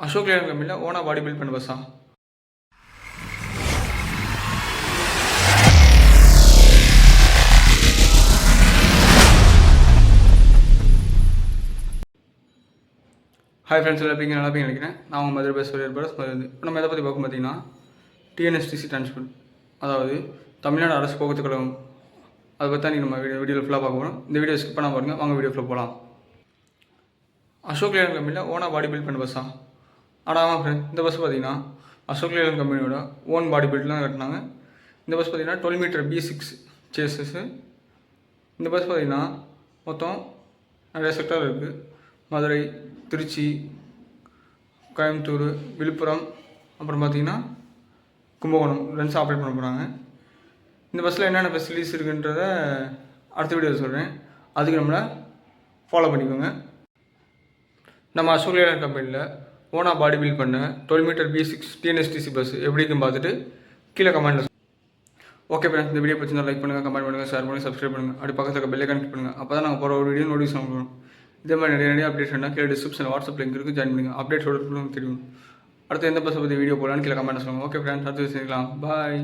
Ashok Layland கம்பெனியில் ஓனாக பாடி build பண்ண பஸ்ஸா? ஹாய் ஃப்ரெண்ட்ஸ், எல்லாம் எப்படி நல்லா நினைக்கிறேன். நான் உங்கள் மதுரை பஸ் ஏற்பாடு இப்போ நம்ம எதை பற்றி பார்க்க பார்த்தீங்கன்னா டிஎன்எஸ்டிசி டிரான்ஸ்போர்ட், அதாவது தமிழ்நாடு அரசு போக்குவரத்து கழகம். அதை பற்றி தான் நம்ம வீடியோவில் ஃபுல்லாக பார்க்க போகிறோம். இந்த வீடியோ ஸ்கிப் பண்ணால் பாருங்கள். வாங்க வீடியோ ஃபுல்லாக போகலாம். அசோக் லேலண்ட் கம்பெனியில் ஓனாக பாடி பில்ட் பண்ண பஸ்ஸா? ஆனால் ஆமாம் ஃப்ரெண்ட், இந்த பஸ் பார்த்தீங்கன்னா அசோக் லேலண்ட் கம்பெனியோட ஓன் பாடி பில்ட்லாம் கட்டினாங்க. இந்த பஸ் பார்த்தீங்கன்னா 12 மீட்டர் B6 சேஸஸ்ஸு. இந்த பஸ் பார்த்தீங்கன்னா மொத்தம் நிறைய செக்டர் இருக்குது. மதுரை, திருச்சி, கோயம்புத்தூர், விழுப்புரம், அப்புறம் பார்த்திங்கன்னா கும்பகோணம் ரெண்ட்ஸ் ஆப்ரேட் பண்ண போகிறாங்க. இந்த பஸ்ஸில் என்னென்ன ஃபெசிலிட்டிஸ் இருக்குன்றத அடுத்த வீடியோவில் சொல்கிறேன். அதுக்கு நம்மளை ஃபாலோ பண்ணிக்கோங்க. நம்ம அசோக் லேலண்ட் கம்பெனியில் ஓனாக பாடி பில்ட் பண்ண 12 மீட்டர் B6 டிஎன்எஸ்டிசி பஸ் எப்படி இருக்குன்னு பார்த்துட்டு கீழே கமெண்ட்டில். ஓகே ஃப்ரெண்ட்ஸ், இந்த வீடியோ பிடிச்சிருந்தா லைக் பண்ணுங்கள், கமெண்ட் பண்ணுங்கள், ஷேர் பண்ணுங்கள், சப்ஸ்கிரைப் பண்ணுங்கள். அப்படி பக்கத்தில் இருக்க பெல்லை கனெக்ட் பண்ணுங்கள். அப்போ தான் நாங்கள் போகிற ஒரு வீடியோ நோட்டிஃபிகேஷன் கொடுக்கணும். இதே மாதிரி நிறைய அப்டேட்ஸ் வேணால் கீழே டிஸ்கிரிப்ஷனில் வாட்ஸ்அப் லிங்க் இருக்குது, ஜாயின் பண்ணுங்கள். அப்டேட்ஸோட தெரியும். அடுத்து எந்த பஸ்ஸை பற்றி வீடியோ போடலான்னு கீழே கமெண்ட் சொல்லுங்கள். ஓகே ஃப்ரெண்ட்ஸ், அடுத்து வச்சுக்கலாம். பாய்.